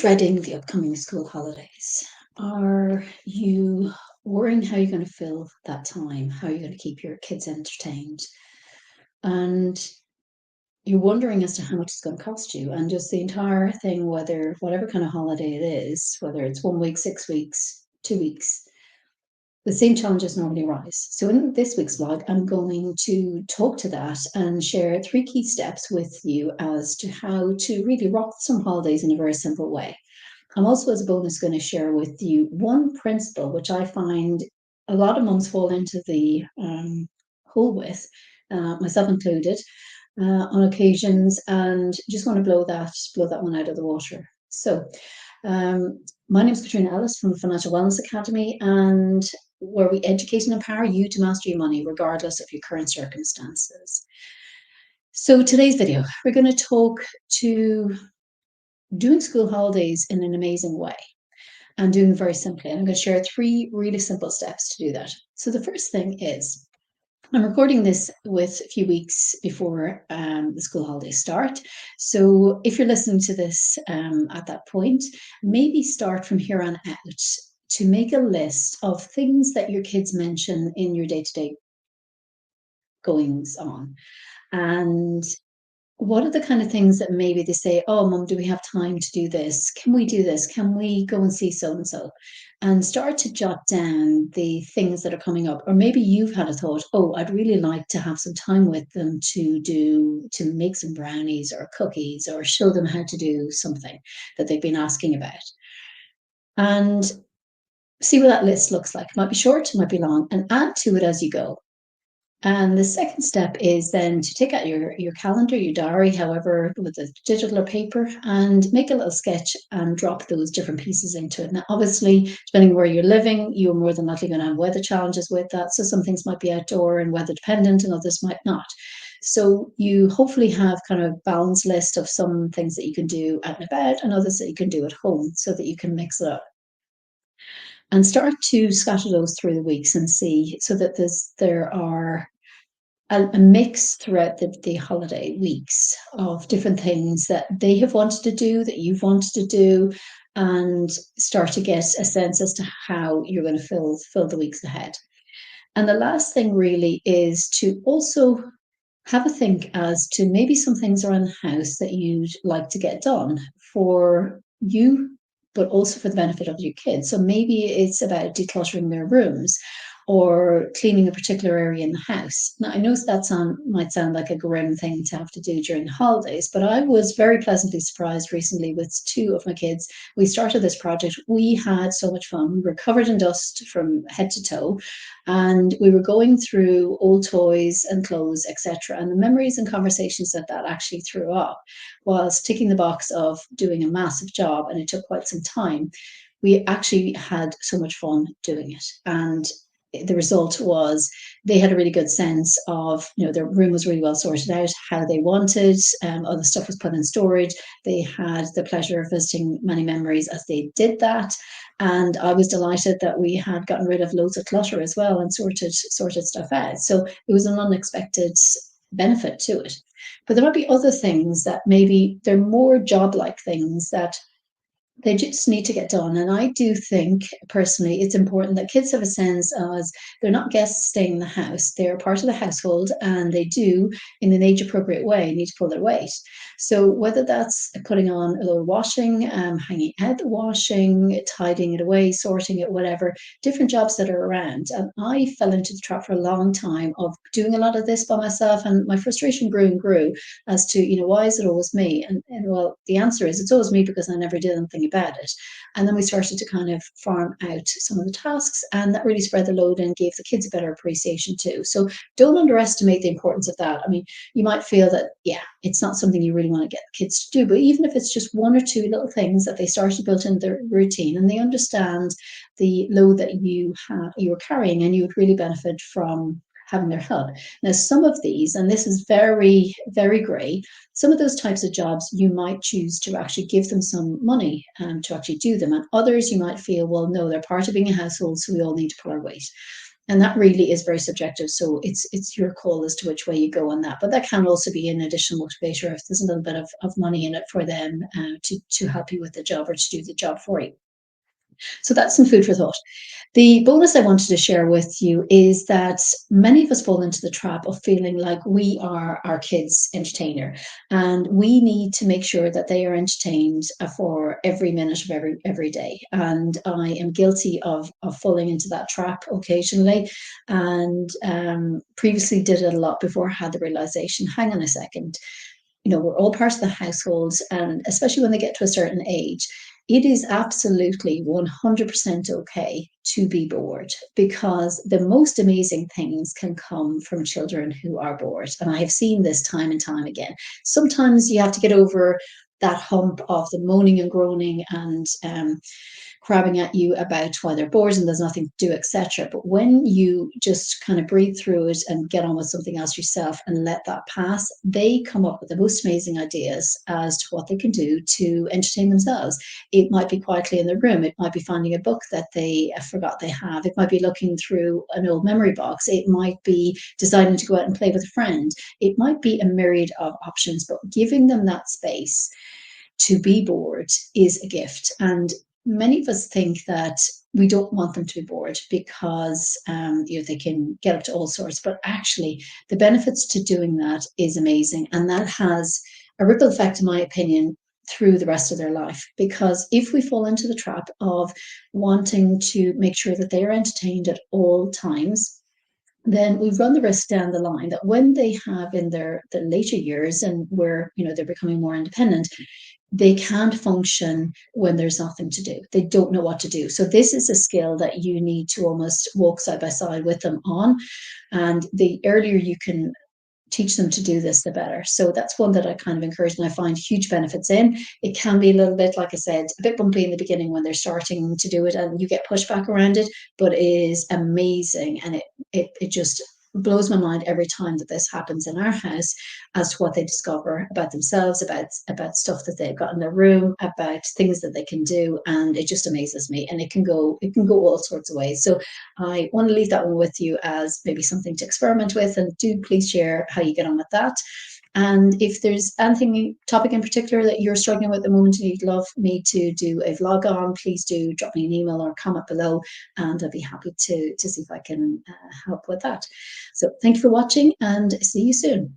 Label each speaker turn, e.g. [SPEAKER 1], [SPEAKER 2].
[SPEAKER 1] dreading the upcoming school holidays? Are you worrying how you're going to fill that time, how you're going to keep your kids entertained? And you're wondering as to how much it's going to cost you, and just the entire thing, whether whatever kind of holiday it is, whether it's 1 week, 6 weeks, 2 weeks, the same challenges normally arise. So in this week's vlog, I'm going to talk to that and share 3 key steps with you as to how to really rock some holidays in a very simple way. I'm also, as a bonus, going to share with you one principle which I find a lot of mums fall into the hole with, myself included, on occasions, and just want to blow that one out of the water. So, my name is Caitriona Ellis from the Financial Wellness Academy, and where we educate and empower you to master your money regardless of your current circumstances. So today's video, we're going to talk to doing school holidays in an amazing way and doing it very simply. And I'm going to share 3 really simple steps to do that. So the first thing is, I'm recording this with a few weeks before the school holidays start. So if you're listening to this at that point, maybe start from here on out to make a list of things that your kids mention in your day-to-day goings on. And what are the kind of things that maybe they say, oh, Mum, do we have time to do this? Can we do this? Can we go and see so and so? And start to jot down the things that are coming up. Or maybe you've had a thought, oh, I'd really like to have some time with them to make some brownies or cookies or show them how to do something that they've been asking about. And see what that list looks like. It might be short, it might be long, and add to it as you go. And the second step is then to take out your calendar, your diary, however, with a digital or paper, and make a little sketch and drop those different pieces into it. Now, obviously, depending where you're living, you're more than likely going to have weather challenges with that. So some things might be outdoor and weather dependent, and others might not. So you hopefully have kind of a balanced list of some things that you can do out and about and others that you can do at home so that you can mix it up. And start to scatter those through the weeks and see so that there are a mix throughout the holiday weeks of different things that they have wanted to do, that you've wanted to do, and start to get a sense as to how you're going to fill the weeks ahead. And the last thing really is to also have a think as to maybe some things around the house that you'd like to get done for you, but also for the benefit of your kids. So maybe it's about decluttering their rooms or cleaning a particular area in the house. Now, I know that might sound like a grim thing to have to do during the holidays, but I was very pleasantly surprised recently with 2 of my kids. We started this project. We had so much fun. We were covered in dust from head to toe, and we were going through old toys and clothes, etc. And the memories and conversations that actually threw up, whilst ticking the box of doing a massive job, and it took quite some time, we actually had so much fun doing it. And the result was they had a really good sense of, their room was really well sorted out, how they wanted, all the stuff was put in storage. They had the pleasure of visiting many memories as they did that. And I was delighted that we had gotten rid of loads of clutter as well and sorted stuff out. So it was an unexpected benefit to it. But there might be other things that maybe they're more job-like things that they just need to get done. And I do think personally it's important that kids have a sense as they're not guests staying in the house, they're part of the household, and they do, in an age appropriate way, need to pull their weight. So whether that's putting on a little washing, hanging out the washing, tidying it away, sorting it, whatever, different jobs that are around. And I fell into the trap for a long time of doing a lot of this by myself, and my frustration grew and grew as to, why is it always me? And well, the answer is it's always me because I never did anything about it. And then we started to kind of farm out some of the tasks, and that really spread the load and gave the kids a better appreciation too. So don't underestimate the importance of that. I mean, you might feel that, yeah, it's not something you really want to get the kids to do, but even if it's just 1 or 2 little things that they started to build in their routine, and they understand the load that you're carrying, and you would really benefit from having their help. Now, some of these, and this is very, very grey, some of those types of jobs you might choose to actually give them some money to actually do them. And others you might feel, well, no, they're part of being a household, so we all need to pull our weight. And that really is very subjective. So it's your call as to which way you go on that. But that can also be an additional motivator if there's a little bit of money in it for them to help you with the job or to do the job for you. So that's some food for thought. The bonus I wanted to share with you is that many of us fall into the trap of feeling like we are our kids' entertainer, and we need to make sure that they are entertained for every minute of every day. And I am guilty of falling into that trap occasionally, and previously did it a lot before I had the realization, hang on a second, we're all part of the household, and especially when they get to a certain age, it is absolutely 100% okay to be bored, because the most amazing things can come from children who are bored. And I have seen this time and time again. Sometimes you have to get over that hump of the moaning and groaning and crabbing at you about why they're bored and there's nothing to do, etc. But when you just kind of breathe through it and get on with something else yourself and let that pass, they come up with the most amazing ideas as to what they can do to entertain themselves. It might be quietly in their room. It might be finding a book that they forgot they have. It might be looking through an old memory box. It might be deciding to go out and play with a friend. It might be a myriad of options, but giving them that space to be bored is a gift. And many of us think that we don't want them to be bored because they can get up to all sorts, but actually the benefits to doing that is amazing, and that has a ripple effect, in my opinion, through the rest of their life. Because if we fall into the trap of wanting to make sure that they are entertained at all times, then we run the risk down the line that when they have in their later years and where they're becoming more independent, they can't function when there's nothing to do. They don't know what to do. So this is a skill that you need to almost walk side by side with them on. And the earlier you can teach them to do this, the better. So that's one that I kind of encourage and I find huge benefits in. It can be a little bit, like I said, a bit bumpy in the beginning when they're starting to do it and you get pushback around it, but it is amazing. And it just blows my mind every time that this happens in our house as to what they discover about themselves, about stuff that they've got in their room, about things that they can do, and it just amazes me. And it can go all sorts of ways. So I want to leave that one with you as maybe something to experiment with, and do please share how you get on with that. And if there's anything topic in particular that you're struggling with at the moment and you'd love me to do a vlog on, please do drop me an email or comment below, and I'll be happy to see if I can help with that. So thank you for watching, and see you soon.